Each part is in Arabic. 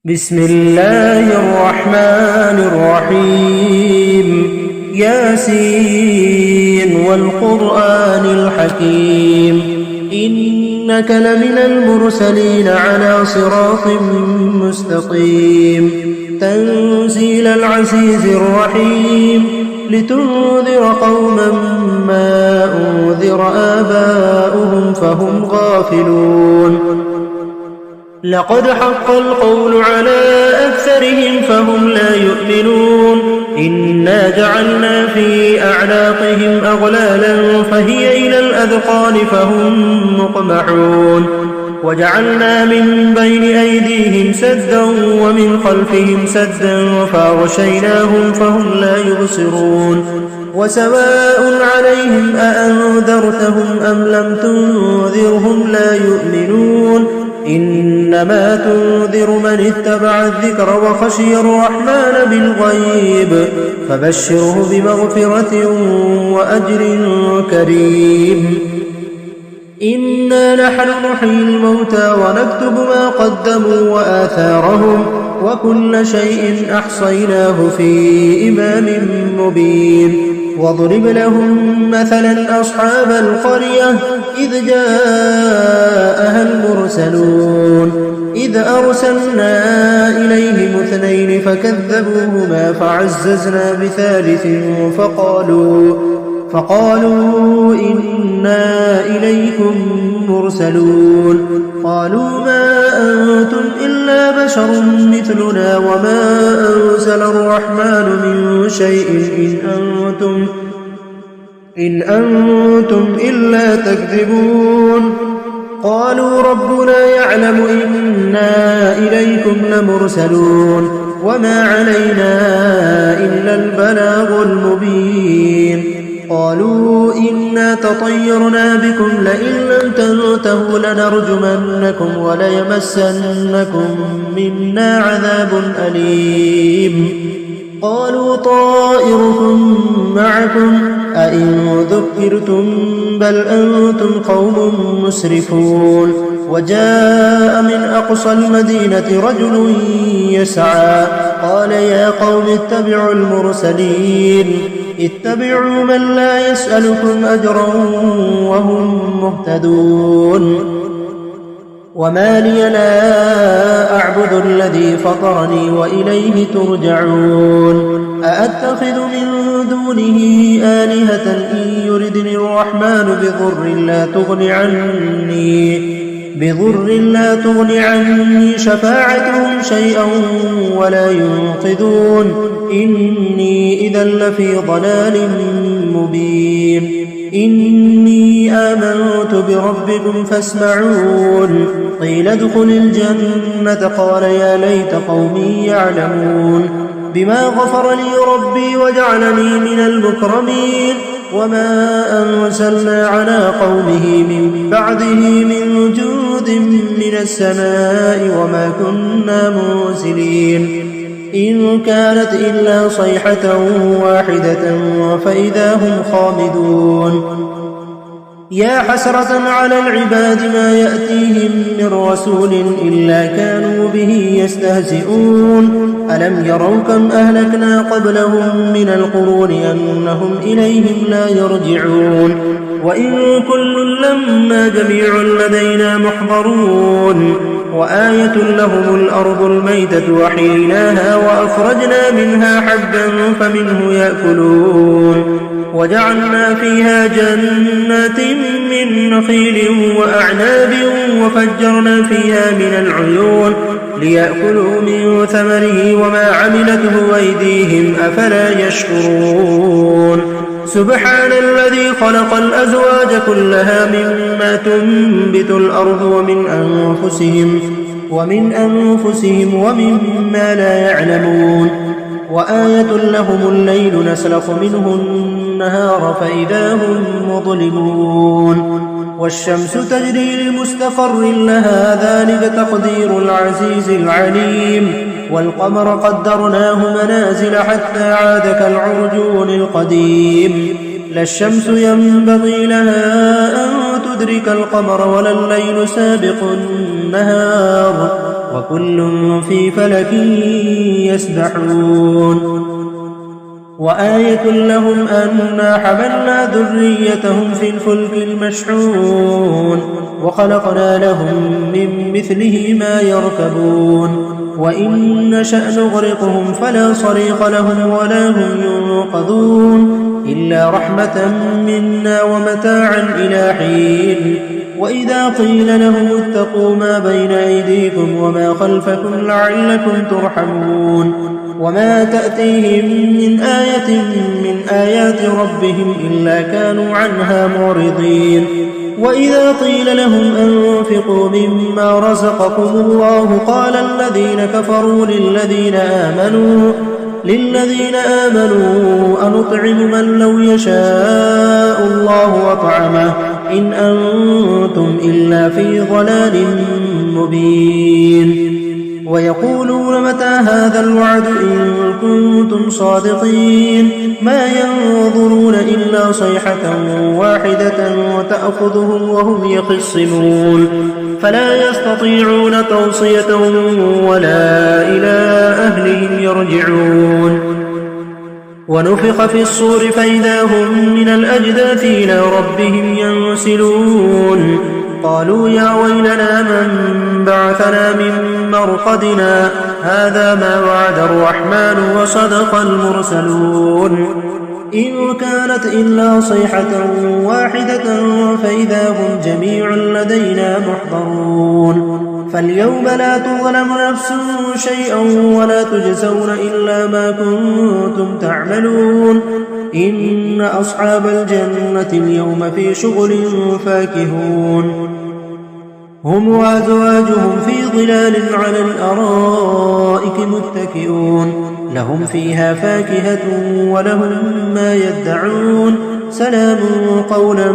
بسم الله الرحمن الرحيم ياسين والقرآن الحكيم إنك لمن المرسلين على صراط مستقيم تنزيل العزيز الرحيم لتنذر قوما ما أنذر آباؤهم فهم غافلون لقد حق القول على أكثرهم فهم لا يؤمنون إنا جعلنا في أعناقهم أغلالا فهي إلى الأذقان فهم مقمحون وجعلنا من بين أيديهم سدا ومن خلفهم سدا فأغشيناهم فهم لا يبصرون وسواء عليهم أأنذرتهم أم لم تنذرهم لا يؤمنون إنما تنذر من اتبع الذكر وخشي الرحمن بالغيب فبشره بمغفرة وأجر كريم إنا نحن نحيي الموتى ونكتب ما قدموا وآثارهم وكل شيء أحصيناه في إمام مبين واضرب لهم مثلا أصحاب القرية إذ جاءها المرسلون إذ أرسلنا إليهم 2 فكذبوهما فعززنا بثالث فقالوا إنا إليكم مرسلون قالوا ما أنتم إلا بشر مثلنا وما أنزل الرحمن من شيء إن أنتم إلا تكذبون قالوا ربنا يعلم إنا إليكم لمرسلون وما علينا إلا البلاغ المبين قالوا إنا تطيرنا بكم لئن لم تنتهوا لنرجمنكم وليمسنكم منا عذاب أليم قالوا طائركم معكم أئن ذكرتم بل أنتم قوم مسرفون وجاء من أقصى المدينة رجل يسعى قال يا قوم اتبعوا المرسلين اتبعوا من لا يسألكم أجرا وهم مهتدون وما لي لا أعبد الذي فطرني وإليه ترجعون أأتخذ من دونه آلهة إن يردني الرحمن بضر لا تغن عني شفاعتهم شيئا ولا ينقذون إني إذا لفي ضلال مبين إني آمنت بربكم فاسمعون قيل ادخل الجنة قال يا ليت قومي يعلمون بما غفر لي ربي وجعلني من المكرمين وما أنزلنا على قومه من بعده من جود من السماء وما كنا منزلين إن كانت إلا صيحة واحدة فإذا هم خامدون يا حسرة على العباد ما يأتيهم من رسول إلا كانوا به يستهزئون ألم يروا كم أهلكنا قبلهم من القرون أنهم إليهم لا يرجعون وإن كل لما جميع لدينا محضرون وآية لهم الأرض الميتة وحييناها وأخرجنا منها حبا فمنه يأكلون وجعلنا فيها جنات من نخيل وأعناب وفجرنا فيها من العيون ليأكلوا من ثمره وما عملته أيديهم أفلا يشكرون سبحان الذي خلق الأزواج كلها مما تنبت الأرض ومن أنفسهم ومما لا يعلمون وآية لهم الليل نسلخ منه النهار فإذا هم مظلمون والشمس تجري لمستقر لها ذلك تقدير العزيز العليم والقمر قدرناه منازل حتى عاد كالعرجون القديم لا الشمس ينبغي لها أن يدرك القمر ولا الليل سابق النهار وكل في فلك يسبحون وآية لهم أنا حملنا ذريتهم في الفلك المشحون وخلقنا لهم من مثله ما يركبون وإن نشأ نغرقهم فلا صريخ لهم ولا هم ينقذون إلا رحمة منا ومتاعا إلى حين وإذا قيل لهم اتقوا ما بين أيديكم وما خلفكم لعلكم ترحمون وما تأتيهم من آية من آيات ربهم إلا كانوا عنها معرضين وإذا قيل لهم أنفقوا مما رزقكم الله قال الذين كفروا للذين آمنوا أنطعم من لو يشاء الله أطعمه إن أنتم إلا في ضلال مبين ويقولون متى هذا الوعد إن كنتم صادقين ما ينظرون إلا صيحة واحدة وتأخذهم وهم يخصمون فلا يستطيعون توصية ولا إلى أهلهم يرجعون ونفخ في الصور فإذا هم من الأجداث إلى ربهم ينسلون قالوا يا ويلنا من بعثنا من مرقدنا هذا ما وعد الرحمن وصدق المرسلون إن كانت إلا صيحة واحدة فإذا هم جميع لدينا محضرون فاليوم لا تظلم نفس شيئا ولا تجزون إلا ما كنتم تعملون إن أصحاب الجنة اليوم في شغل فاكهون هم وأزواجهم في ظلال على الأرائك متكئون لهم فيها فاكهة ولهم ما يدعون سلام قولا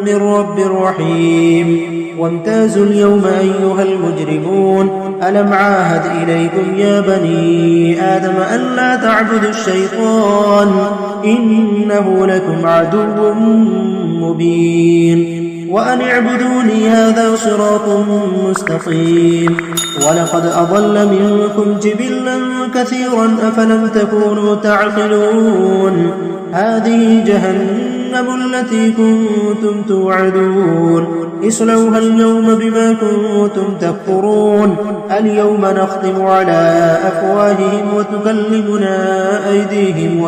من رب رحيم وامتازوا اليوم أيها المجرمون ألم عاهد إليكم يا بني آدم ألا تعبدوا الشيطان إنه لكم عدو مبين وأن اعبدوني هذا صراط مستقيم ولقد أضل منكم جبلا كثيرا أفلم تكونوا تعقلون هذه جهنم التي كنتم توعدون اصلوها اليوم بما كنتم تكفرون اليوم نختم على أفواههم وتكلمنا أيديهم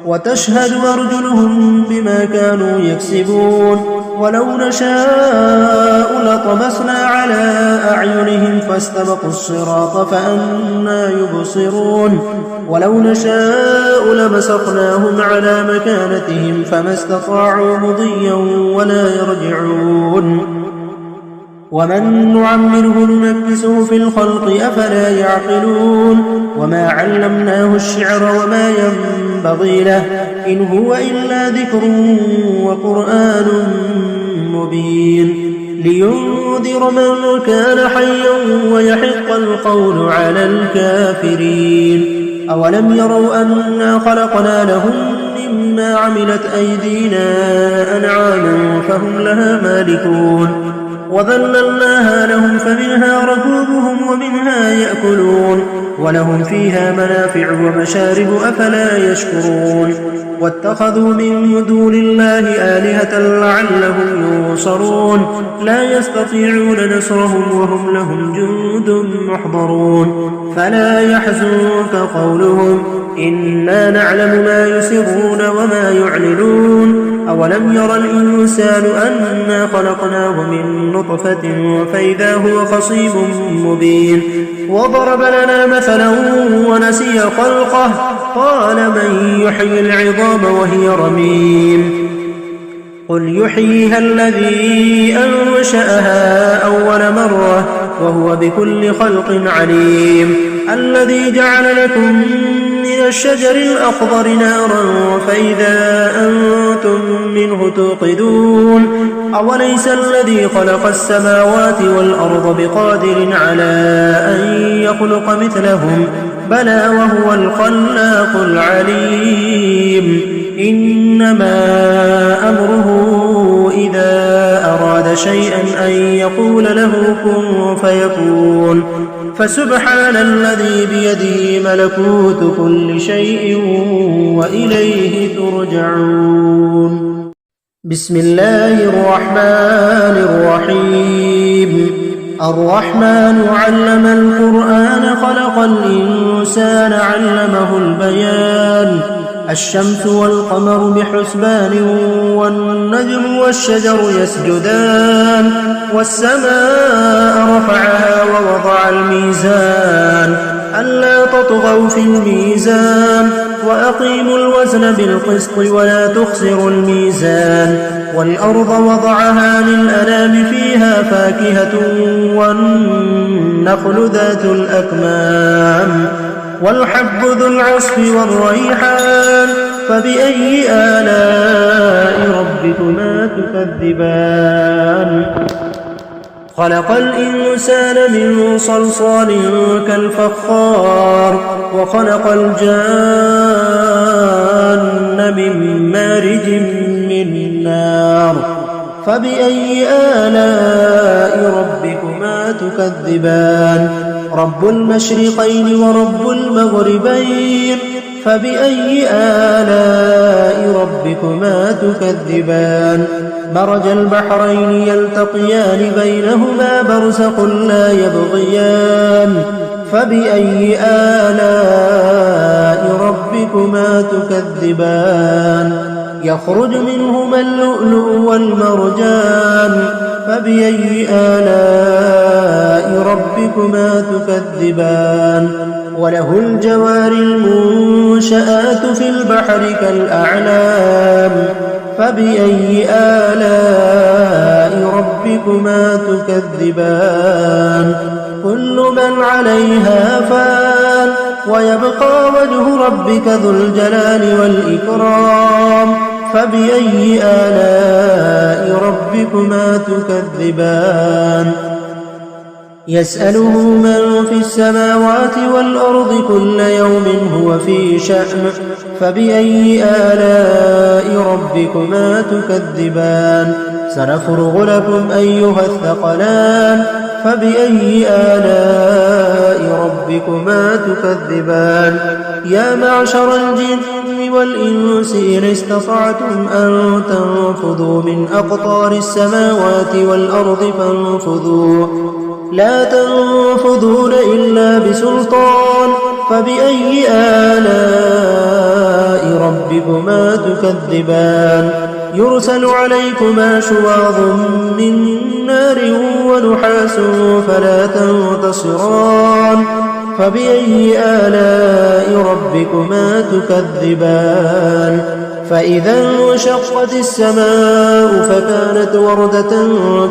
وتشهد أرجلهم بما كانوا يكسبون ولو نشاء لطمسنا على أعينهم فاستبقوا الصراط فأنى يبصرون ولو نشاء لمسخناهم على مكانتهم فما استطاعوا مضيا ولا يرجعون ومن نعمره ننكسه في الخلق أفلا يعقلون وما علمناه الشعر وما ينبغي له إن هو إلا ذكر وقرآن مبين لينذر من كان حيا ويحق القول على الكافرين أولم يروا أنا خلقنا لهم مما عملت أيدينا أنعاما فهم لها مالكون وذللناها لهم فمنها ركوبهم ومنها يأكلون ولهم فيها منافع ومشارب أفلا يشكرون واتخذوا من دون الله آلهة لعلهم ينصرون لا يستطيعون نصرهم وهم لهم جند محضرون فلا يحزنك قولهم إنا نعلم ما يسرون وما يعلنون أولم ير الإنسان أنا خلقناه من نطفة فإذا هو خصيم مبين وضرب لنا مثلا ونسي خلقه قال من يحيي العظام وهي رميم قل يحييها الذي أنشأها أول مرة وهو بكل خلق عليم الذي جعل لكم من الشجر الأخضر نارا فإذا أنتم منه توقدون أوليس الذي خلق السماوات والأرض بقادر على أن يخلق مثلهم بلى وهو الخلاق العليم إنما أمره إذا شيئا أن يقول له كن فيكون. فسبحان الذي بيده ملكوت كل شيء وإليه ترجعون. بسم الله الرحمن الرحيم. الرحمن علم القرآن خلق الإنسان علمه البيان. الشمس والقمر بحسبان والنجم والشجر يسجدان والسماء رفعها ووضع الميزان ألا تطغوا في الميزان وأقيموا الوزن بالقسط ولا تخسروا الميزان والأرض وضعها للأنام فيها فاكهة والنخل ذات الأكمام والحب ذو العصف والريحان فبأي آلاء ربكما تكذبان. خلق الإنسان من صلصال كالفخار وخلق الجان من مارج من نار فبأي آلاء ربكما تكذبان. رب المشرقين ورب المغربين فبأي آلاء ربكما تكذبان. مرج البحرين يلتقيان بينهما برزخ لا يبغيان فبأي آلاء ربكما تكذبان. يخرج منهما اللؤلؤ والمرجان فبأي آلاء ربكما تكذبان. وله الجوار المنشآت في البحر كالأعلام فبأي آلاء ربكما تكذبان. كل من عليها فان ويبقى وجه ربك ذو الجلال والإكرام فبأي آلاء ربكما تكذبان. يسأله من في السماوات والأرض كل يوم هو في شأن فبأي آلاء ربكما تكذبان. سنفرغ لكم أيها الثقلان فبأي آلاء ربكما تكذبان. يا معشر الجن والإنس إن استطعتم أن تنفذوا من أقطار السماوات والأرض فانفذوا لا تنفذون إلا بسلطان فبأي آلاء ربكما تكذبان. يرسل عليكما شواظ من نار ونحاس فلا تنتصران فبأي آلاء ربكما تكذبان. فإذا انشقت السماء فكانت وردة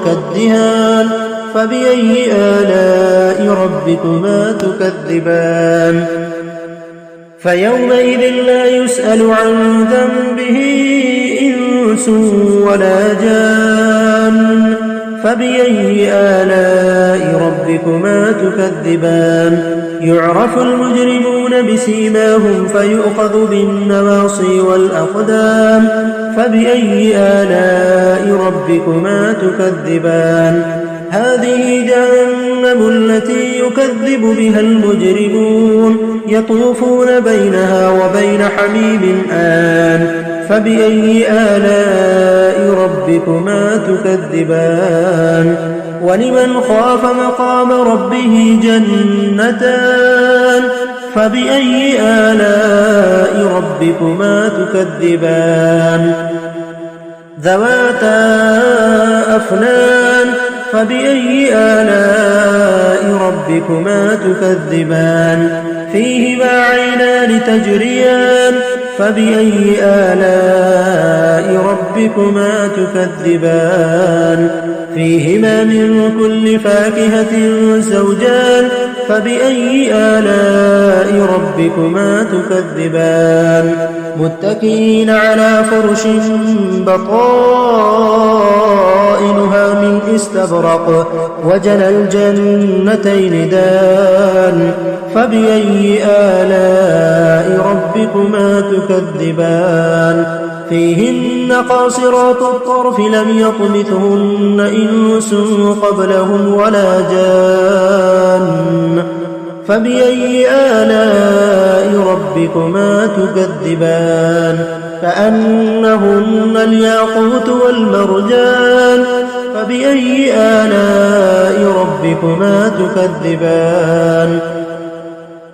كالدهان فبأي آلاء ربكما تكذبان. فيومئذ لا يسأل عن ذنبه إنس ولا جان فبأي آلاء ربكما تكذبان. يعرف المجرمون بسيماهم فيؤخذ بالنواصي والأقدام فبأي آلاء ربكما تكذبان. هذه جهنم التي يكذب بها المجرمون يطوفون بينها وبين حميم آن فبأي آلاء ربكما تكذبان. ولمن خاف مقام ربه جنتان فبأي آلاء ربكما تكذبان. ذواتا أفنان فبأي آلاء ربكما تكذبان. فيهما عينان تجريان فبأي آلاء ربكما تكذبان. فيهما من كل فاكهة زوجان فبأي آلاء ربكما تكذبان. متكئين على فرش بطائنها من استبرق وجنى الجنتين دان فبأي آلاء ربكما تكذبان. فيهن قاصرات الطرف لم يطمثهن إنس قبلهم ولا جان فبأي آلاء ربكما تكذبان كأنهن الياقوت والمرجان فبأي آلاء ربكما تكذبان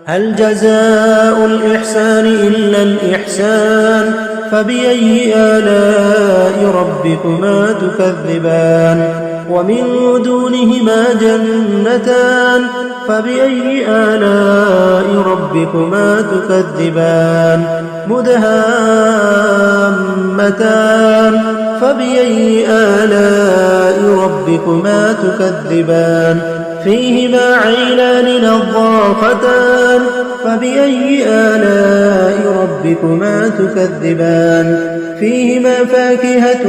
هل جزاء الإحسان إلا الإحسان فبأي آلاء ربكما تكذبان ومن دونهما جنتان فبأي آلاء ربكما تكذبان مدهامتان فبأي آلاء ربكما تكذبان فيهما عينان نضاختان فبأي آلاء ربكما تكذبان فيهما فاكهة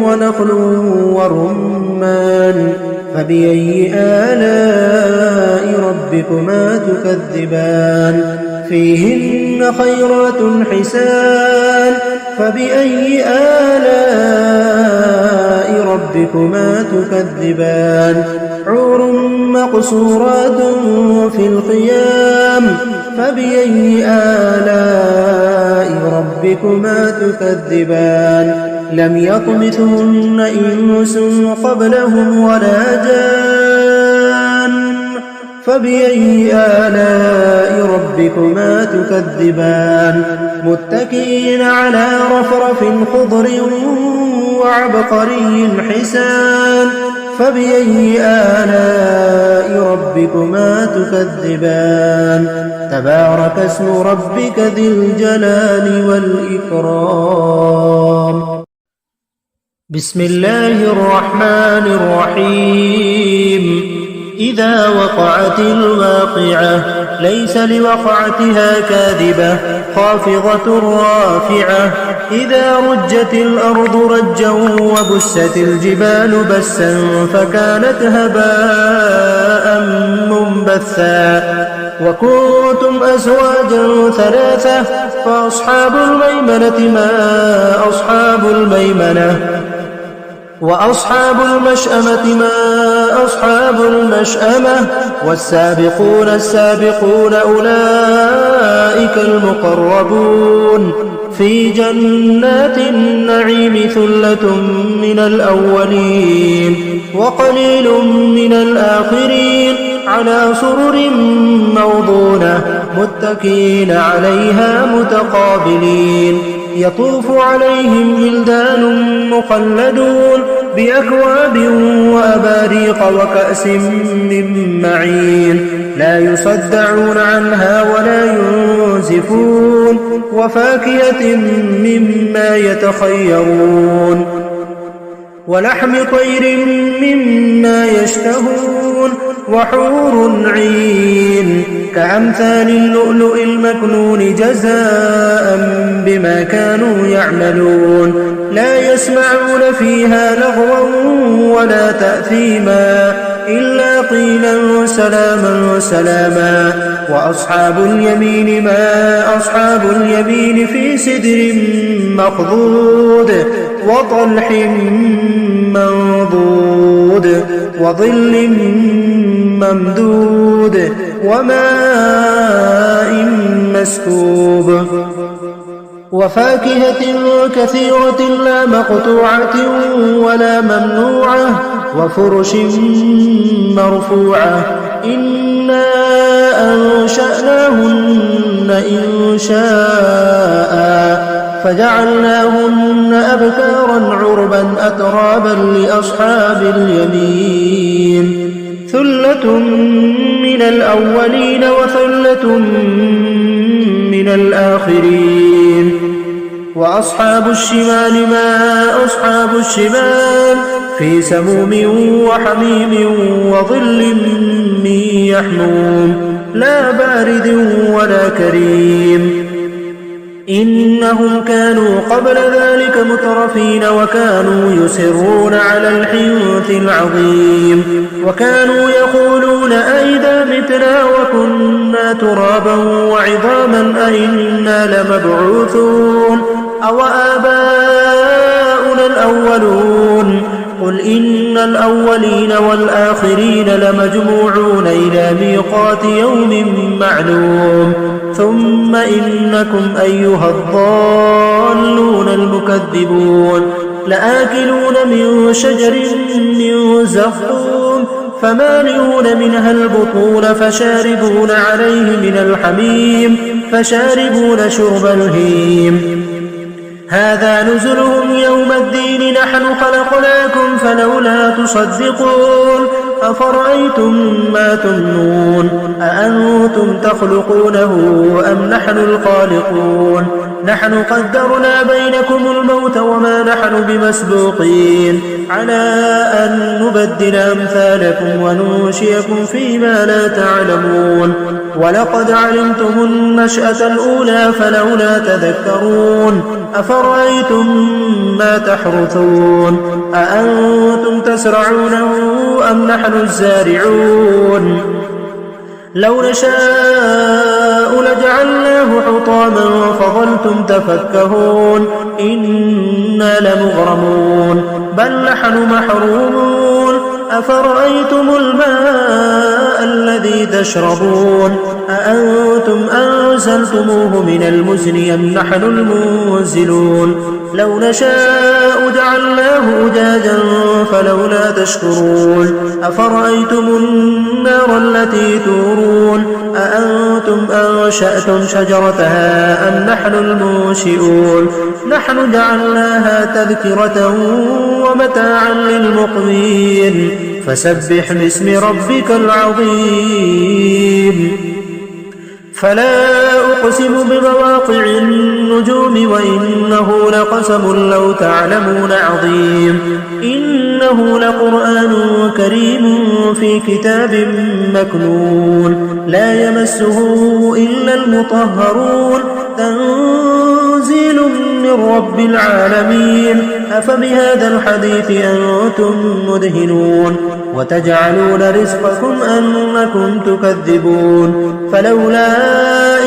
ونخل ورمان فبأي آلاء ربكما تكذبان فيهن خيرات حسان فبأي آلاء ربكما تكذبان حور مقصورات في الخيام فبأي آلاء ربكما تكذبان لم يطمثهن إنس قبلهم ولا جان فبأي آلاء ربكما تكذبان متكئين على رفرف خضر وعبقري حسان فبأي آلاء ربكما تكذبان تبارك اسم ربك ذي الجلال والإكرام بسم الله الرحمن الرحيم إذا وقعت الواقعة ليس لوقعتها كاذبة خافضة رافعة إذا رجت الأرض رجا وبست الجبال بسا فكانت هباء منبثا وكنتم أزواجا ثلاثة فأصحاب الميمنة ما أصحاب الميمنة وأصحاب المشأمة ما أصحاب المشأمة والسابقون السابقون أولئك المقربون في جنات النعيم ثلة من الأولين وقليل من الآخرين على سرر موضونة متكئين عليها متقابلين يطوف عليهم ولدان مخلدون بأكواب وأباريق وكأس من معين لا يصدعون عنها ولا ينزفون وفاكهة مما يتخيرون ولحم طير مما يشتهون وحور عين كأمثال اللؤلؤ المكنون جزاء بما كانوا يعملون لا يسمعون فيها لغوا ولا تأثيما إلا قيلا سلاما سلاما وأصحاب اليمين ما أصحاب اليمين في سدر مخضود وطلح منضود وظل ممدود وماء مسكوب وفاكهة كثيرة لا مقطوعة ولا ممنوعة وفرش مرفوعة إنا أنشأناهن إنشاء فجعلناهن أبكارا عربا أترابا لأصحاب اليمين ثلة من الأولين وثلة من الآخرين وأصحاب الشمال ما أصحاب الشمال في سموم وحميم وظل من يحموم لا بارد ولا كريم إنهم كانوا قبل ذلك مترفين وكانوا يصرون على الحنث العظيم وكانوا يقولون أئذا متنا وكنا ترابا وعظاما أئنا لمبعوثون أوآباؤنا الأولون قل إن الأولين والآخرين لمجموعون إلى ميقات يوم معلوم ثم إنكم أيها الضالون المكذبون لآكلون من شجر من زقوم فمالئون منها البطون فشاربون عليه من الحميم فشاربون شرب الهيم هذا نزلهم يوم الدين نحن خلقناكم فلولا تصدقون أفرأيتم ما تمنون أأنتم تخلقونه أم نحن الخالقون نحن قدرنا بينكم الموت وما نحن بمسبوقين على أن نبدل أمثالكم وننشئكم فيما لا تعلمون ولقد علمتم النشأة الأولى فلولا تذكرون أفرأيتم ما تحرثون أأنتم تزرعونه أم نحن الزارعون لو نشاء لجعلناه حطاما فظلتم تفكهون إنا لمغرمون بل نحن محرومون أفرأيتم الماء الذي تشربون أأنتم أنزلتموه من المزن أم نحن المنزلون لو نشاء جعلناه أجاجا فلولا تشكرون أفرأيتم النار التي تورون أأنتم أنشأتم شجرتها أم نحن المنشئون نحن جعلناها تذكرة ومتاعا للمقوين فسبح باسم ربك العظيم فلا أقسم بمواقع النجوم وإنه لقسم لو تعلمون عظيم إنه لقرآن كريم في كتاب مكنون لا يمسه إلا المطهرون تنزيل من رب العالمين أفبهذا الحديث أنتم مدهنون وتجعلون رزقكم أنكم تكذبون فلولا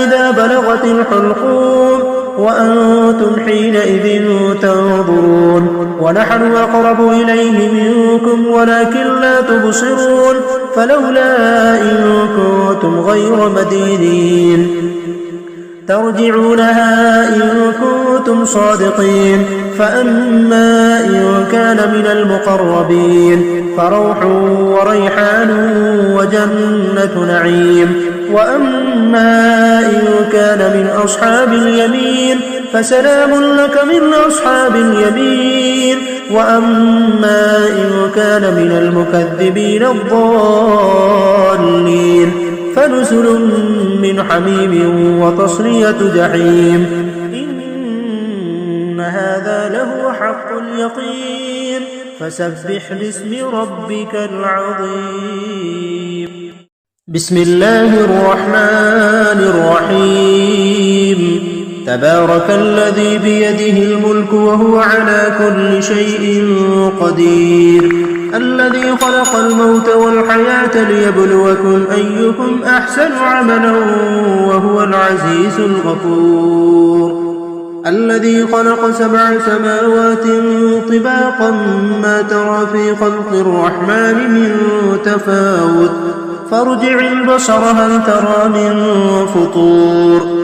إذا بلغت الحلقوم وأنتم حينئذ تنظرون ونحن أقرب إليه منكم ولكن لا تبصرون فلولا إن كنتم غير مدينين ترجعونها إن كنتم صادقين فأما إن كان من المقربين فروح وريحان وجنة نعيم وأما إن كان من أصحاب اليمين فسلام لك من أصحاب اليمين وأما إن كان من المكذبين الضالين فنزل من حميم وتصلية جحيم إن هذا له حق اليقين فسبح باسم ربك العظيم بسم الله الرحمن الرحيم تبارك الذي بيده الملك وهو على كل شيء قدير الذي خلق الموت والحياة ليبلوكم أيكم أحسن عملا وهو العزيز الغفور الذي خلق 7 سماوات طباقا ما ترى في خلق الرحمن من تفاوت فارجع البصر هل ترى من فطور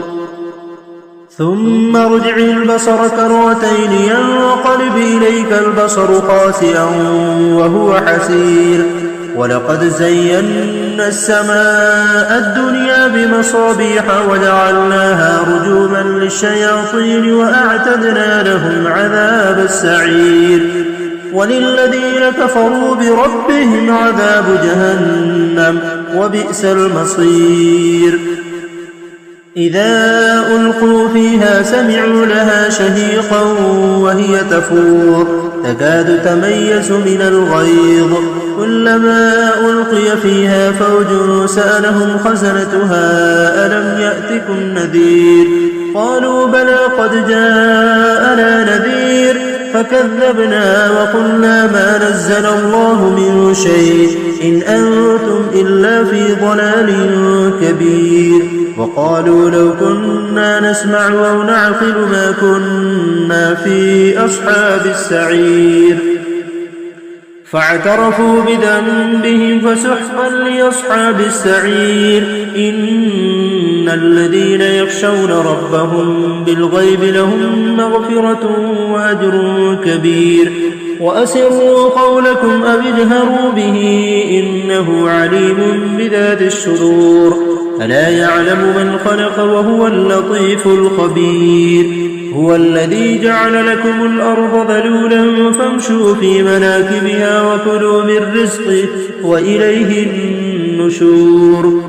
ثم ارجع البصر كرتين ينقلب إليك البصر خاسئا وهو حسير ولقد زينا السماء الدنيا بمصابيح وجعلناها رجوما للشياطين وأعتدنا لهم عذاب السعير وللذين كفروا بربهم عذاب جهنم وبئس المصير إذا ألقوا فيها سمعوا لها شهيقا وهي تفور تكاد تميز من الغيظ كلما ألقي فيها فوج سألهم خزنتها ألم يأتكم نذير قالوا بلى قد جاءنا نذير فكذبنا وقلنا ما نزل الله من شيء إن أنتم إلا في ضلال كبير وقالوا لو كنا نسمع أو نعقل ما كنا في أصحاب السعير فاعترفوا بذنبهم فسحقا لأصحاب السعير إن الذين يخشون ربهم بالغيب لهم مغفرة وأجر كبير وأسروا قولكم أو اجهروا به إنه عليم بذات الصدور ألا يعلم من خلق وهو اللطيف الخبير هو الذي جعل لكم الأرض ذلولا فامشوا في مناكبها وكلوا من رزقه وإليه النشور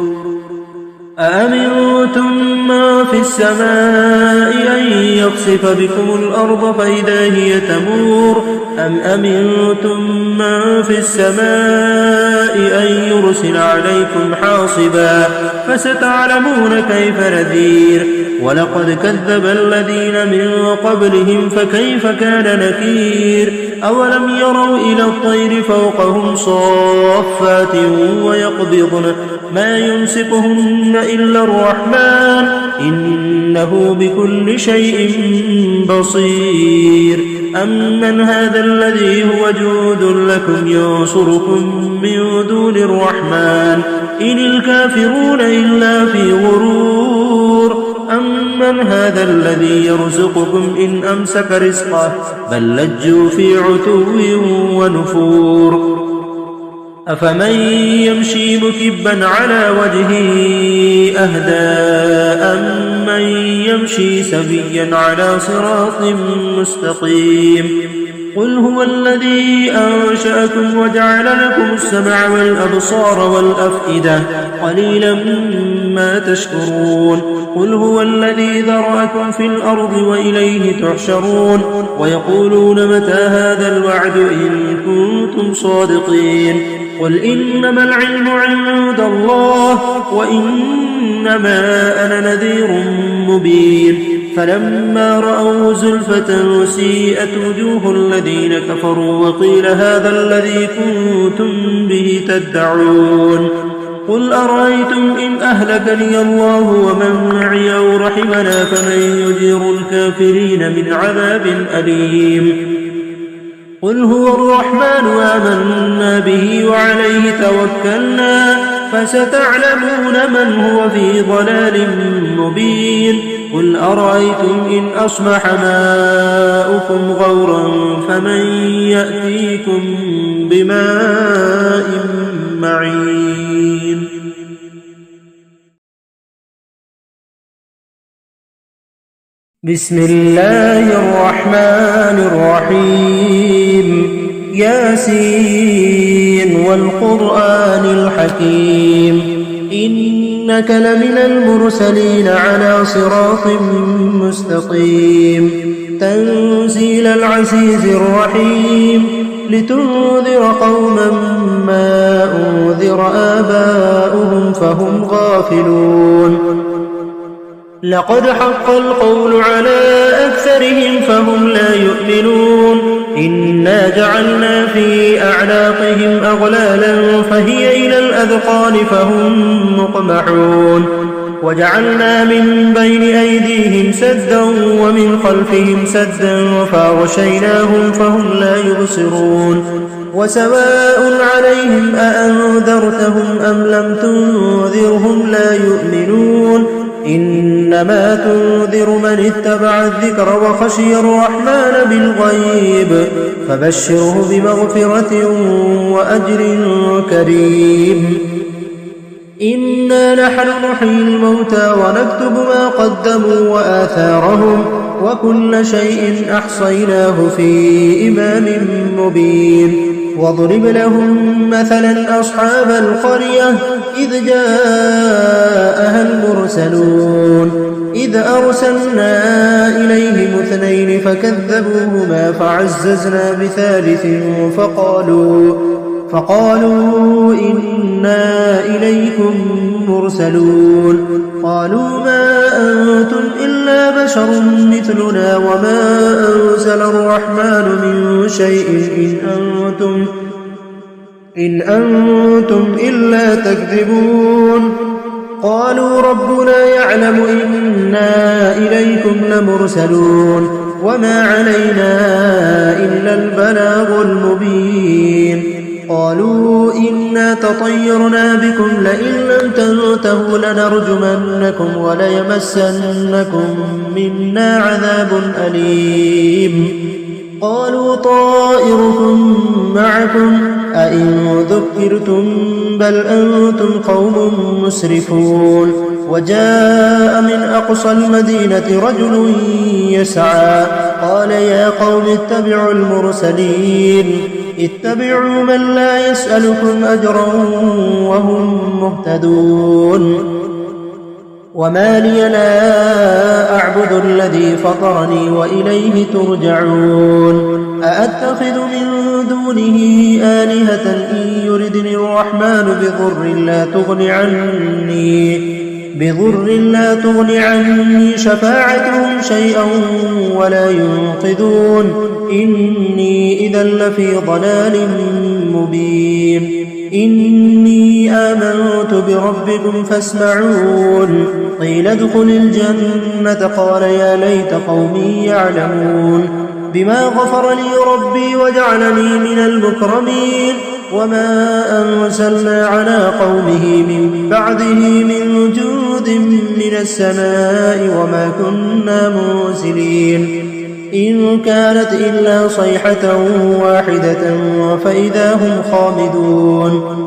أأمنتم ما في السماء أن يخسف بكم الأرض فإذا هي تمور أم أمنتم ما في السماء أن يرسل عليكم حاصبا فستعلمون كيف نذير ولقد كذب الذين من قبلهم فكيف كان نكير أولم يروا إلى الطير فوقهم صافات ويقبضن ما يمسكهن إلا الرحمن إنه بكل شيء بصير أمن هذا الذي هو جود لكم ينصركم من دون الرحمن إن الكافرون إلا في غرور أمن هذا الذي يرزقكم إن أمسك رزقه بل لجوا في عتو ونفور أفمن يمشي مكبا على وجهه أهدى أمن يمشي سويا على صراط مستقيم قل هو الذي أنشأكم وجعل لكم السمع والأبصار والأفئدة قليلا ما تشكرون قل هو الذي ذرأكم في الأرض وإليه تحشرون ويقولون متى هذا الوعد إن كنتم صادقين قل إنما العلم عند الله وإنما أنا نذير مبين فلما رأوا زلفة سيئت وجوه الذين كفروا وقيل هذا الذي كنتم به تدعون قل أرأيتم إن أهلكني الله ومن معي أو رحمنا فمن يجير الكافرين من عذاب أليم قل هو الرحمن آمنا به وعليه توكلنا فستعلمون من هو في ضلال مبين قل أرأيتم إن أصبح ماؤكم غورا فمن يأتيكم بماء معين بسم الله الرحمن الرحيم ياسين والقرآن الحكيم إنك لمن المرسلين على صراط مستقيم تنزيل العزيز الرحيم لتنذر قوما ما أنذر آباؤهم فهم غافلون لقد حق القول على أكثرهم فهم لا يؤمنون إنا جعلنا في أعناقهم أغلالا فهي إلى الأذقان فهم مقمحون وجعلنا من بين أيديهم سدا ومن خلفهم سدا فأغشيناهم فهم لا يبصرون وسواء عليهم أأنذرتهم أم لم تنذرهم لا يؤمنون إنما تنذر من اتبع الذكر وخشي الرحمن بالغيب فبشره بمغفرة وأجر كريم إنا نحن نحيي الموتى ونكتب ما قدموا وآثارهم وكل شيء أحصيناه في إمام مبين واضرب لهم مثلا أصحاب القرية إذ جاءها المرسلون إذ أرسلنا إليهم 2 فكذبوهما فعززنا بثالث فقالوا إنا إليكم مرسلون قالوا ما أنتم إلا بشر مثلنا وما أنزل الرحمن من شيء إن أنتم إلا تكذبون قالوا ربنا يعلم إنا إليكم لمرسلون وما علينا إلا البلاغ المبين قالوا إنا تطيرنا بكم لئن لم تنتهوا لنرجمنكم وليمسنكم منا عذاب أليم قالوا طائركم معكم أئن ذكرتم بل أنتم قوم مسرفون وجاء من أقصى المدينة رجل يسعى قال يا قوم اتبعوا المرسلين اتبعوا من لا يسألكم أجرا وهم مهتدون وما لي لا أعبد الذي فطرني وإليه ترجعون أأتخذ من دونه آلهة إن يردني الرحمن بضر لا تغن عني شفاعتهم شيئا ولا ينقذون إني إذا لفي ضلال مبين إني آمنت بربكم فاسمعون قيل ادخل الجنة قال يا ليت قومي يعلمون بما غفر لي ربي وجعلني من المكرمين وما أنزلنا على قومه من بعده من جود من السماء وما كنا منزلين إن كانت إلا صيحة واحدة فإذا هم خامدون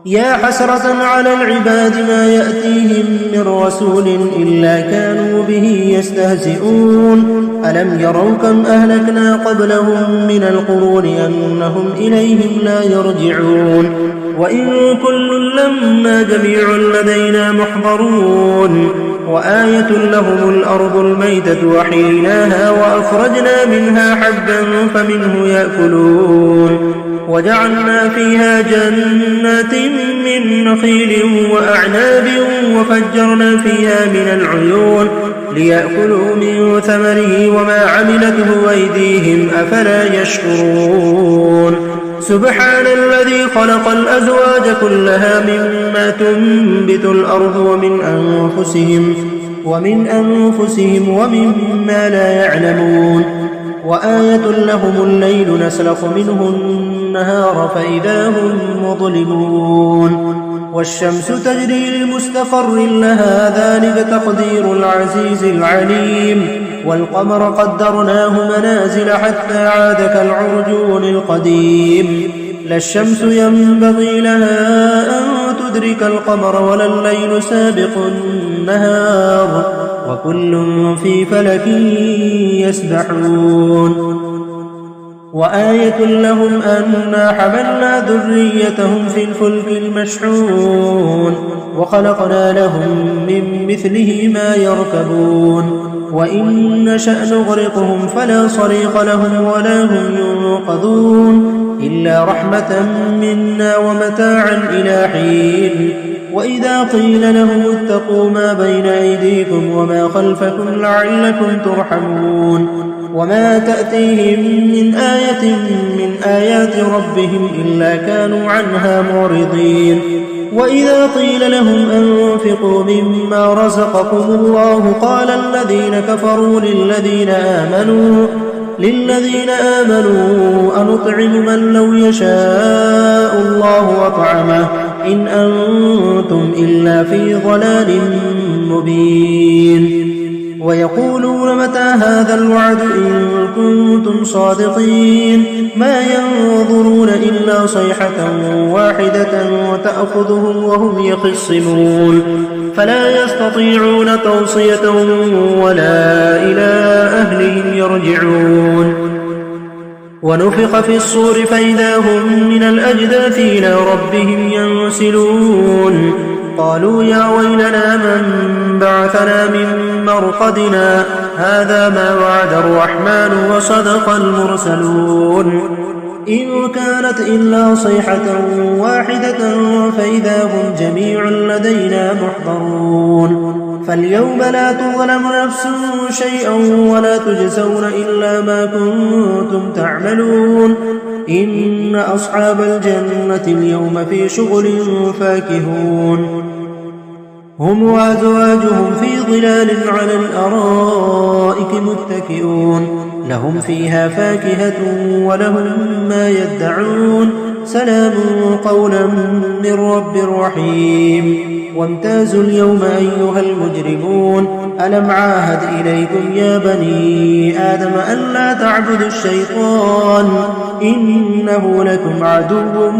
يا حسرة على العباد ما يأتيهم من رسول إلا كانوا به يستهزئون ألم يروا كم أهلكنا قبلهم من القرون أنهم إليهم لا يرجعون وإن كل لما جميع لدينا محضرون وآية لهم الأرض الميتة وحييناها وأخرجنا منها حبا فمنه يأكلون وجعلنا فيها جنات من نخيل وأعناب وفجرنا فيها من العيون ليأكلوا من ثمره وما عملته أيديهم أفلا يشكرون سبحان الذي خلق الأزواج كلها مما تنبت الأرض ومن أنفسهم ومما لا يعلمون وآية لهم الليل نسلخ منه النهار فإذا هم مظلمون والشمس تجري لمستقر لها ذلك تقدير العزيز العليم والقمر قدرناه منازل حتى عاد كالعرجون القديم لا الشمس ينبغي لها أن تدرك القمر ولا الليل سابق النهار وكل في فلك يسبحون وآية لهم أنا حملنا ذريتهم في الفلك المشحون وخلقنا لهم من مثله ما يركبون وإن نشأ نغرقهم فلا صريخ لهم ولا هم ينقذون إلا رحمة منا ومتاعا إلى حين وإذا قيل لهم اتقوا ما بين أيديكم وما خلفكم لعلكم ترحمون وما تأتيهم من آية من آيات ربهم إلا كانوا عنها معرضين وإذا قيل لهم أنفقوا مما رزقكم الله قال الذين كفروا للذين آمنوا أنطعم من لو يشاء الله أطعمه إن أنتم إلا في ضلال مبين ويقولون متى هذا الوعد إن كنتم صادقين ما ينظرون إلا صيحة واحدة وتأخذهم وهم يخصمون فلا يستطيعون توصية ولا إلى أهلهم يرجعون ونفخ في الصور فإذا هم من الأجداث إلى ربهم ينسلون قالوا يا ويلنا من بعثنا من مرقدنا هذا ما وعد الرحمن وصدق المرسلون إن كانت إلا صيحة واحدة فإذا هم جميع لدينا محضرون فاليوم لا تظلم نفس شيئا ولا تجزون إلا ما كنتم تعملون إن أصحاب الجنة اليوم في شغل فاكهون هم وأزواجهم في ظلال على الأرائك متكئون لهم فيها فاكهة ولهم ما يدعون سلام قولا من رب رحيم وامتازوا اليوم أيها المجرمون ألم عاهد إليكم يا بني آدم ألا تعبدوا الشيطان إنه لكم عدو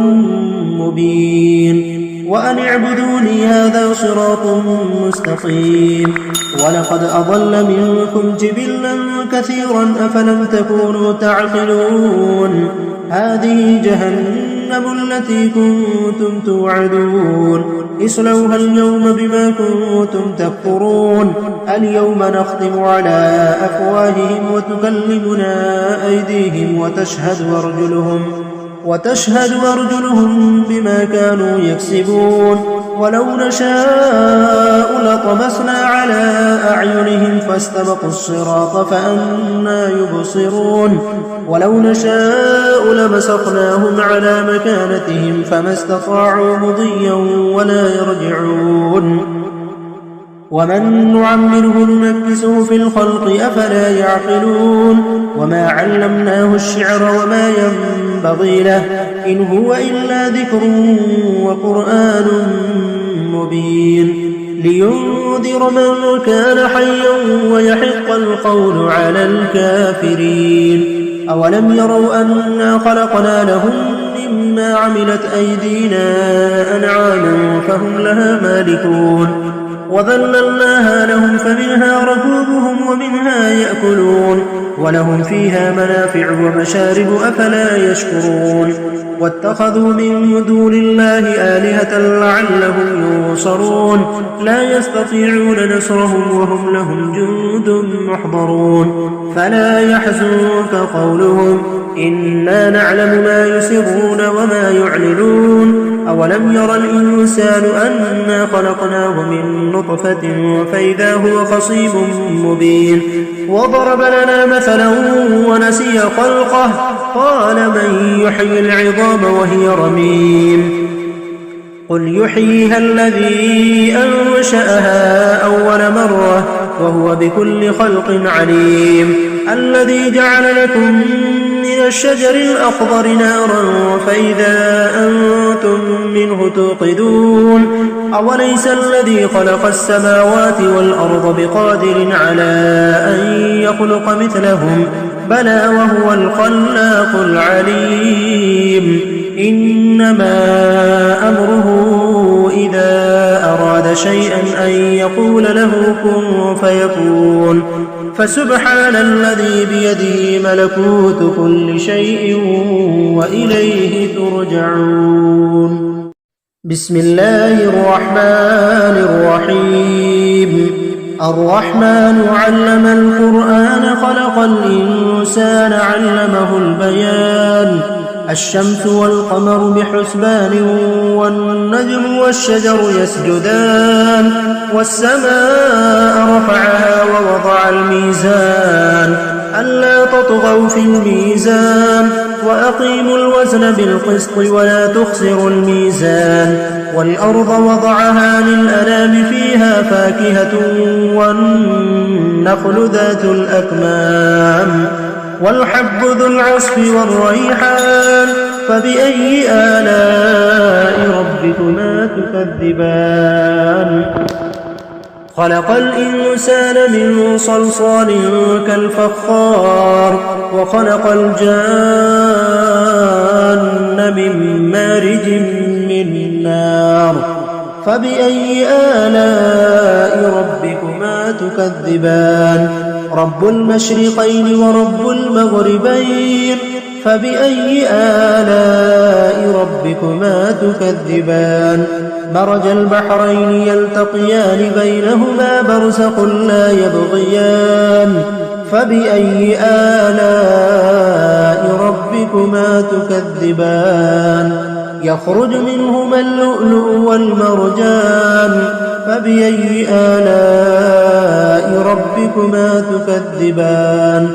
مبين وأن اعبدوني هذا صراط مستقيم ولقد أضل منكم جبلا كثيرا أفلم تكونوا تعقلون هذه جهنم التي كنتم توعدون اصلوها اليوم بما كنتم تكفرون اليوم نختم على أفواههم وتكلمنا أيديهم وتشهد أرجلهم بما كانوا يكسبون ولو نشاء لطمسنا على أعينهم فاستبقوا الصراط فأنى يبصرون ولو نشاء لمسخناهم على مكانتهم فما استطاعوا مضيا ولا يرجعون ومن نعمره ننكسه في الخلق أفلا يعقلون وما علمناه الشعر وما ينبغي له إن هو إلا ذكر وقرآن مبين لينذر من كان حيا ويحق القول على الكافرين أولم يروا أنا خلقنا لهم مما عملت أيدينا أنعاما فهم لها مالكون وذللناها لهم فمنها ركوبهم ومنها يأكلون ولهم فيها منافع ومشارب أفلا يشكرون واتخذوا من دون الله آلهة لعلهم ينصرون لا يستطيعون نصرهم وهم لهم جند محضرون فلا يحزنك قولهم إنا نعلم ما يسرون وما يعلنون أولم ير الإنسان أنا خلقناه من نطفة فإذا هو خصيب مبين وضرب لنا مثلا ونسي خلقه قال من يحيي العظام وهي رميم قل يحييها الذي أنشأها أول مرة وهو بكل خلق عليم الذي جعل لكم من الشجر الأخضر نارا فإذا أنتم منه توقدون أوليس الذي خلق السماوات والأرض بقادر على أن يخلق مثلهم بلى وهو الخلاق العليم إنما أمره إذا أراد شيئا أن يقول له كن فيكون فسبحان الذي بيده ملكوت كل شيء وإليه ترجعون بسم الله الرحمن الرحيم الرحمن علم القرآن خلق الإنسان علمه البيان الشمس والقمر بحسبان والنجم والشجر يسجدان والسماء رفعها ووضع الميزان ألا تطغوا في الميزان وأقيموا الوزن بالقسط ولا تخسروا الميزان والأرض وضعها للأنام فيها فاكهة والنخل ذات الأكمام والحب ذو العصف والريحان فبأي آلاء ربكما تكذبان خلق الإنسان من صلصال كالفخار وخلق الجان من مارج من نار فبأي آلاء ربكما تكذبان رب المشرقين ورب المغربين فبأي آلاء ربكما تكذبان مرج البحرين يلتقيان بينهما برزخ لا يبغيان فبأي آلاء ربكما تكذبان يخرج منهما اللؤلؤ والمرجان فبأي آلاء ربكما تكذبان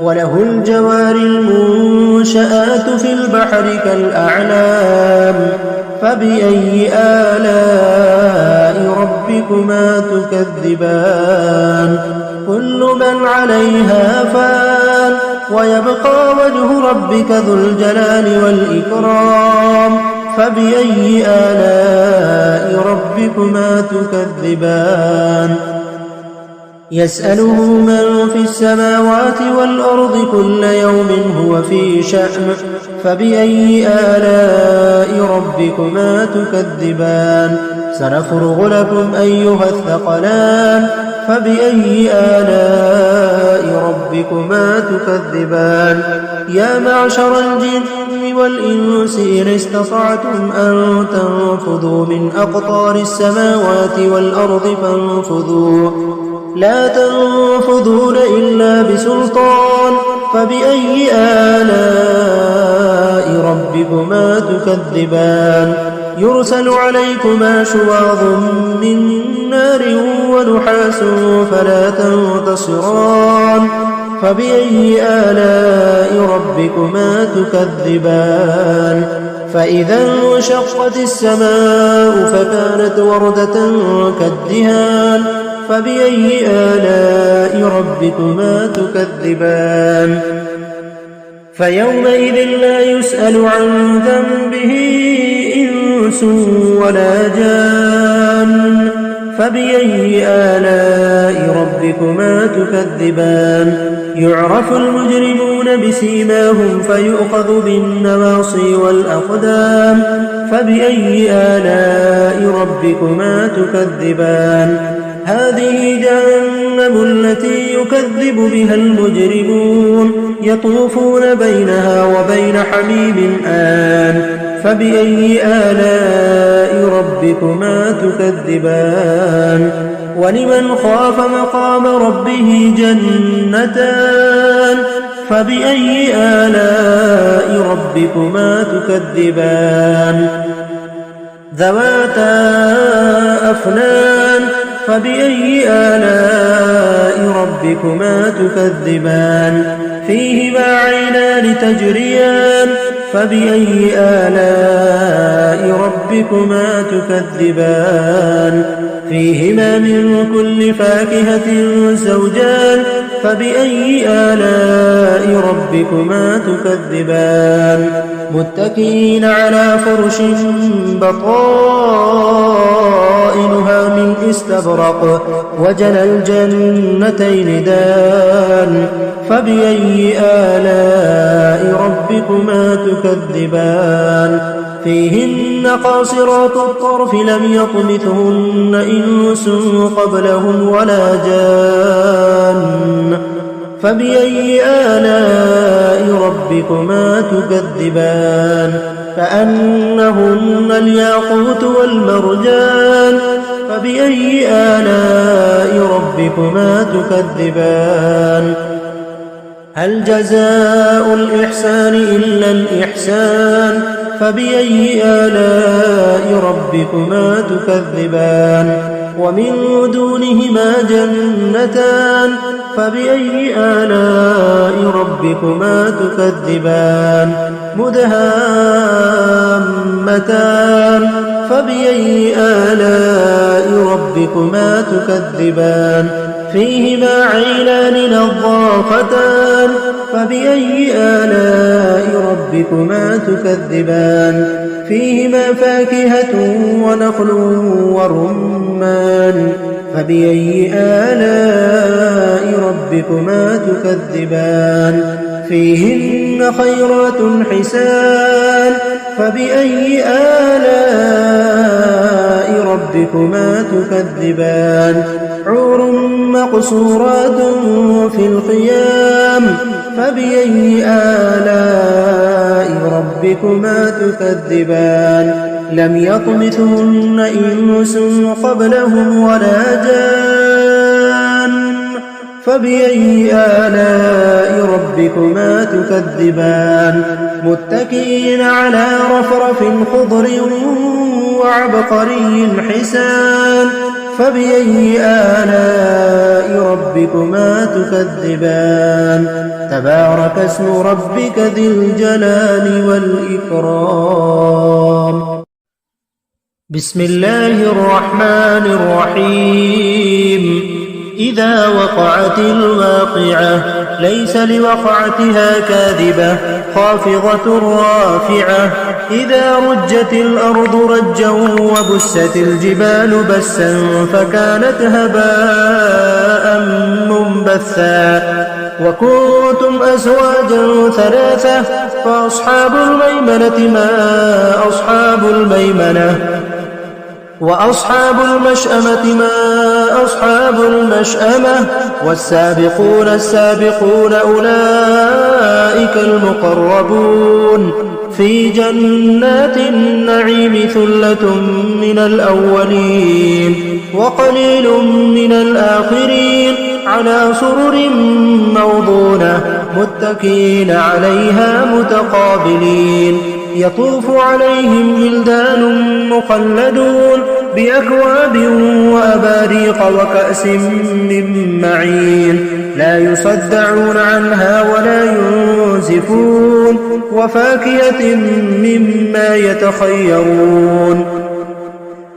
وله الجوار المنشآت في البحر كالأعلام فبأي آلاء ربكما تكذبان كل من عليها فان ويبقى وجه ربك ذو الجلال والإكرام فبأي آلاء ربكما تكذبان يسأله من في السماوات والأرض كل يوم هو في شأن فبأي آلاء ربكما تكذبان سنفرغ لكم أيها الثقلان فبأي آلاء ربكما تكذبان يا معشر الجن والإنس إن استطعتم أن تنفذوا من أقطار السماوات والأرض فانفذوا لا تنفذون إلا بسلطان فبأي آلاء ربكما تكذبان يرسل عليكما شواظ من نار ونحاس فلا تنتصران فبأي آلاء ربكما تكذبان فإذا انشقت السماء فكانت وردة كالدهان فبأي آلاء ربكما تكذبان فيومئذ لا يسأل عن ذنبه إنس ولا جان فبأي آلاء ربكما تكذبان يعرف المجرمون بسيماهم فيؤخذ بالنواصي والأقدام فبأي آلاء ربكما تكذبان هذه جهنم التي يكذب بها المجرمون يطوفون بينها وبين حميم آن فبأي آلاء ربكما تكذبان ولمن خاف مقام ربه جنتان فبأي آلاء ربكما تكذبان ذواتا أفنان فبأي آلاء ربكما تكذبان فيهما عينان تجريان فبأي آلاء ربكما تكذبان فيهما من كل فاكهة زوجان فبأي آلاء ربكما تكذبان متكئين على فرش بطائنها من استبرق وجنى الجنتين دان فبأي آلاء ربكما تكذبان فيهن قاصرات الطرف لم يطمثهن إنس قبلهم ولا جان فبأي آلاء ربكما تكذبان كأنهن الياقوت والمرجان فبأي آلاء ربكما تكذبان هل جزاء الإحسان إلا الإحسان فبأي آلاء ربكما تكذبان ومن دونهما جنتان فبأي آلاء ربكما تكذبان مدهامتان فبأي آلاء ربكما تكذبان فيهما عينان نضاختان فبأي آلاء ربكما تكذبان فيهما فاكهة ونخل ورمان فبأي آلاء ربكما تكذبان فيهن خيرات حسان فبأي آلاء ربكما تكذبان حور مقصورات في الخيام فبأي آلاء ربكما تكذبان لم يطمثهن إنس قبلهم ولا جان فبأي آلاء ربكما تكذبان متكئين على رفرف خضر وعبقري حسان فبأي آلاء ربكما تكذبان تبارك اسم ربك ذي الجلال والإكرام. بسم الله الرحمن الرحيم. إذا وقعت الواقعة ليس لوقعتها كاذبة خافضة رافعة إذا رجت الأرض رجا وبست الجبال بسا فكانت هباء منبثا وكنتم أزواجا ثلاثة فأصحاب الميمنة ما أصحاب الميمنة وأصحاب المشأمة ما أصحاب المشأمة والسابقون السابقون أولئك المقربون في جنات النعيم ثلة من الأولين وقليل من الآخرين على سرر موضونة متكئين عليها متقابلين يطوف عليهم ولدان مخلدون بأكواب وأباريق وكأس من معين لا يصدعون عنها ولا ينزفون وفاكهة مما يتخيرون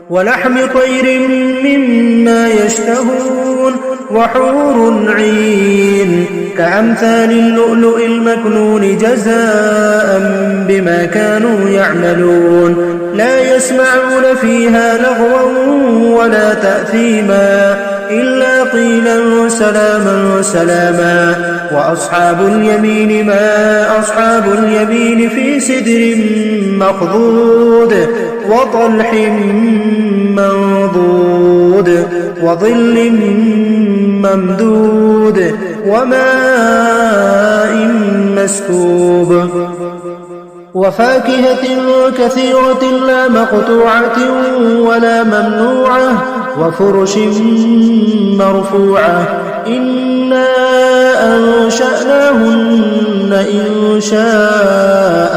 ولحم طير مما يشتهون وحور عين كأمثال اللؤلؤ المكنون جزاء بما كانوا يعملون لا يسمعون فيها لغوا ولا تأثيما إلا قيلا سلاما سلاما وأصحاب اليمين ما أصحاب اليمين في سدر مخضود وطلح منضود وظل ممدود وماء مسكوب وفاكهة كثيرة لا مقطوعة ولا ممنوعة وفرش مرفوعة إنا أنشأناهن إنشاء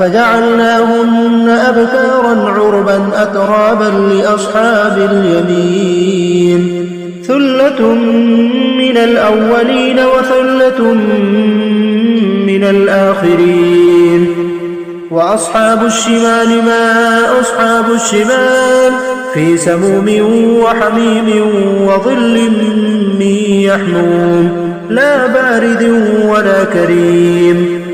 فجعلناهن أبكارا عربا أترابا لأصحاب اليمين ثلة من الأولين وثلة من الآخرين وأصحاب الشمال ما أصحاب الشمال في سموم وحميم وظل من يحموم لا بارد ولا كريم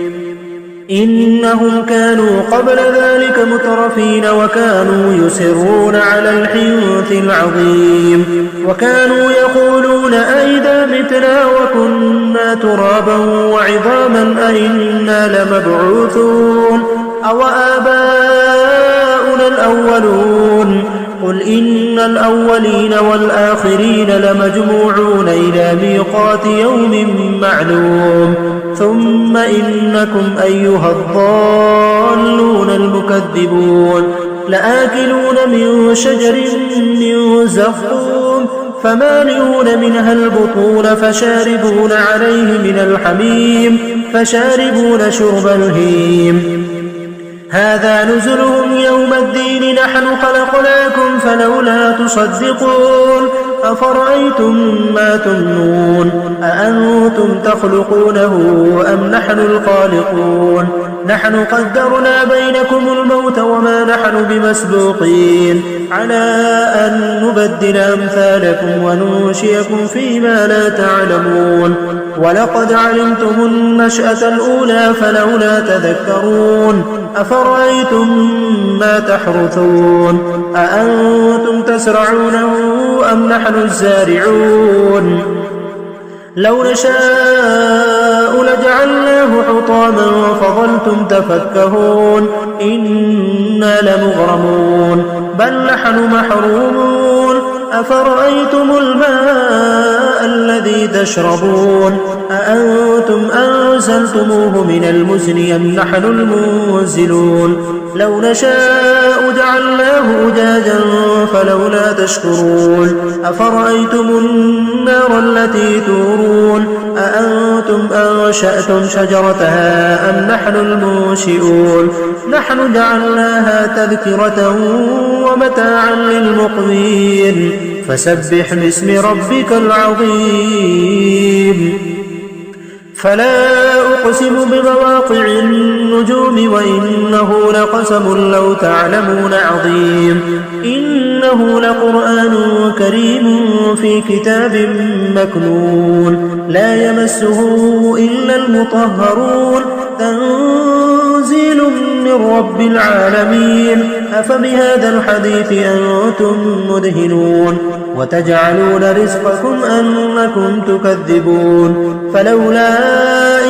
إنهم كانوا قبل ذلك مترفين وكانوا يصرون على الحنث العظيم وكانوا يقولون أئذا متنا وكنا ترابا وعظاما أئنا لمبعوثون أو آباؤنا الأولون قل إن الأولين والآخرين لمجموعون إلى ميقات يوم معلوم ثم إنكم أيها الضالون المكذبون لآكلون من شجر من زقوم فمالئون منها البطون فشاربون عليه من الحميم فشاربون شرب الهيم هذا نزلهم يوم الدين نحن خلقناكم فلولا تصدقون أفرأيتم ما تمنون أأنتم تخلقونه أم نحن الخالقون نحن قدرنا بينكم الموت وما نحن بمسبوقين على أن نبدل أمثالكم وننشئكم فيما لا تعلمون ولقد علمتم النشأة الأولى فلولا تذكرون أفرأيتم ما تحرثون أأنتم تزرعونه أم نحن الزارعون لو نشاء لجعلناه حطاما فظلتم تفكهون إنا لمغرمون بل نحن محرومون أفرأيتم الماء الماء الذي تشربون أأنتم أنزلتموه من المزن أم نحن المنزلون لو نشاء جعلناه أجاجا فلولا تشكرون أفرأيتم النار التي تورون أأنتم أنشأتم شجرتها أم نحن المنشئون نحن جعلناها تذكرة ومتاعا للمقوين فسبح باسم ربك العظيم فلا أقسم بمواقع النجوم وإنه لقسم لو تعلمون عظيم إنه لقرآن كريم في كتاب مكنون لا يمسه إلا المطهرون تنزيل من رب العالمين أفبهذا الحديث أنتم مدهنون وتجعلون رزقكم أنكم تكذبون فلولا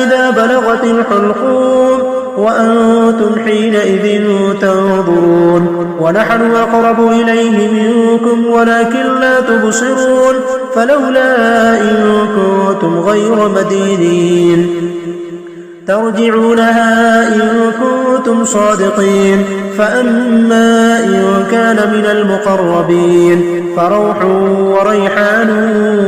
إذا بلغت الحلقوم وأنتم حينئذ تنظرون ونحن أقرب إليه منكم ولكن لا تبصرون فلولا إن كنتم غير مدينين ترجعونها إن كنتم صادقين فأما إن كان من المقربين فروح وريحان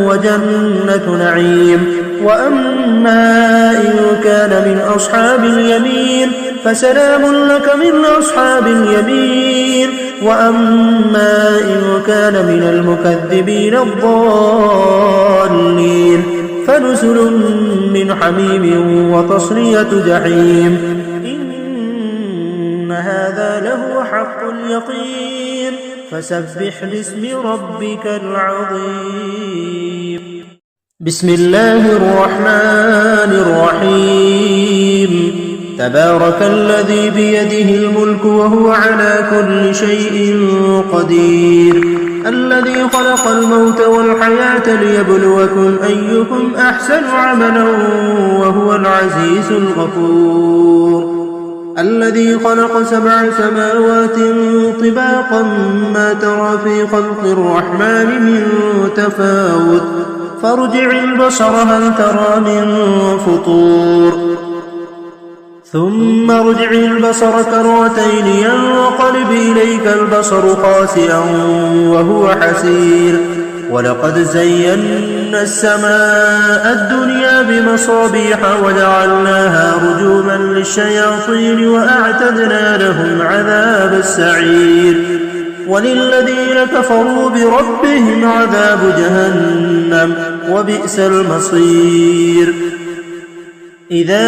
وجنة نعيم وأما إن كان من أصحاب اليمين فسلام لك من أصحاب اليمين وأما إن كان من المكذبين الضالين فنزل من حميم وتصلية جحيم إن هذا لهو حق اليقين فسبح باسم ربك العظيم بسم الله الرحمن الرحيم تبارك الذي بيده الملك وهو على كل شيء قدير الذي خلق الموت والحياة ليبلوكم أيكم أحسن عملا وهو العزيز الغفور الذي خلق 7 سماوات طباقا ما ترى في خلق الرحمن من تفاوت فارجع البصر هل ترى من فطور ثم ارجع البصر كرتين ينقلب إليك البصر خاسئا وهو حسير ولقد زينا السماء الدنيا بمصابيح وجعلناها رجوما للشياطين وأعتدنا لهم عذاب السعير وللذين كفروا بربهم عذاب جهنم وبئس المصير إذا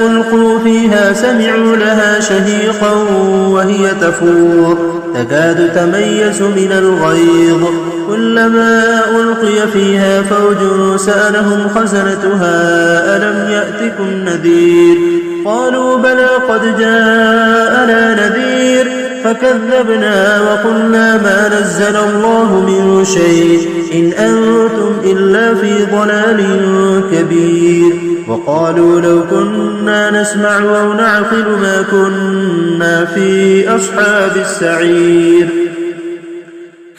ألقوا فيها سمعوا لها شهيقا وهي تفور تكاد تميز من الغيظ كلما ألقي فيها فوج سألهم خزنتها ألم يأتكم نذير قالوا بلى قد جاءنا نذير فكذبنا وقلنا ما نزل الله من شيء إن أنتم إلا في ضلال كبير وقالوا لو كنا نسمع أو نعقل ما كنا في أصحاب السعير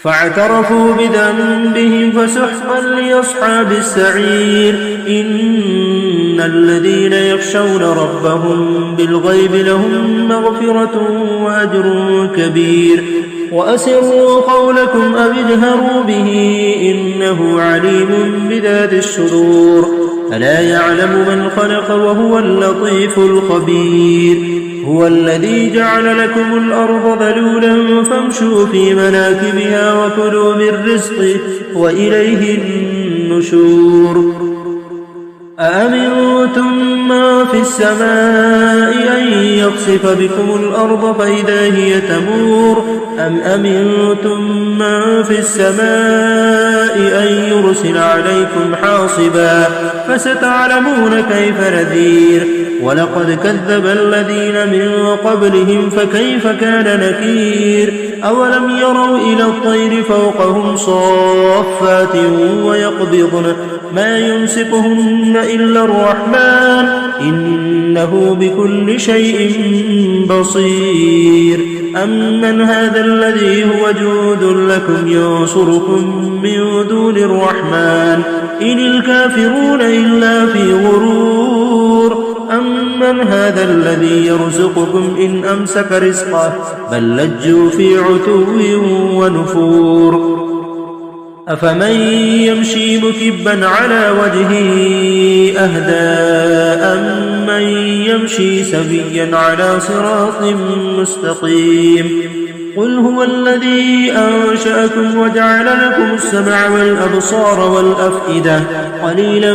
فاعترفوا بذنبهم فسحقا لأصحاب السعير إن الذين يخشون ربهم بالغيب لهم مغفرة وأجر كبير وأسروا قولكم أو اجهروا به إنه عليم بذات الصدور ألا يعلم من خلق وهو اللطيف الخبير هو الذي جعل لكم الأرض ذلولا فامشوا في مناكبها وكلوا من رزقه وإليه النشور أأمنتم ما في السماء أن يخسف بكم الأرض فإذا هي تمور أم أمنتم من في السماء أن يرسل عليكم حاصبا فستعلمون كيف نذير ولقد كذب الذين من قبلهم فكيف كان نكير أولم يروا إلى الطير فوقهم صافات ويقبضن ما يمسكهن إلا الرحمن إنه بكل شيء بصير أمن هذا الذي هو جود لكم ينصركم من دون الرحمن إن الكافرون إلا في غرور أمن هذا الذي يرزقكم إن أمسك رزقه بل لجوا في عتو ونفور أفمن يمشي مكبا على وجهه أهدى أمن يمشي سويا على صراط مستقيم قل هو الذي أنشأكم وجعل لكم السمع والأبصار والأفئدة قليلا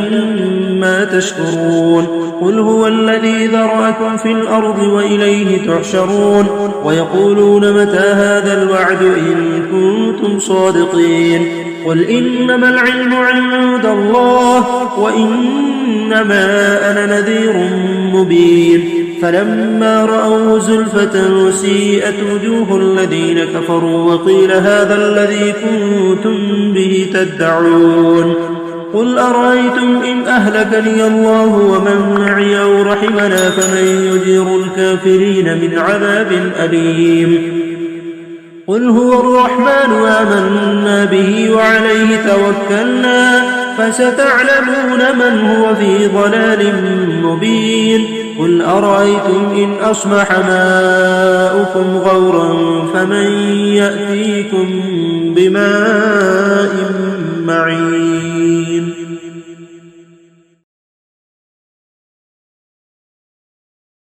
ما تشكرون قل هو الذي ذرأكم في الأرض وإليه تحشرون ويقولون متى هذا الوعد إن كنتم صادقين قل إنما العلم عند الله وإنما أنا نذير مبين فلما رأوا زلفة سيئت وجوه الذين كفروا وقيل هذا الذي كنتم به تدعون قل أرأيتم إن أهلكني الله ومن معي أو رحمنا فمن يجير الكافرين من عذاب أليم قل هو الرحمن آمنا به وعليه توكلنا فستعلمون من هو في ضلال مبين قل أرأيتم إن أصبح ماؤكم غورا فمن يأتيكم بماء معين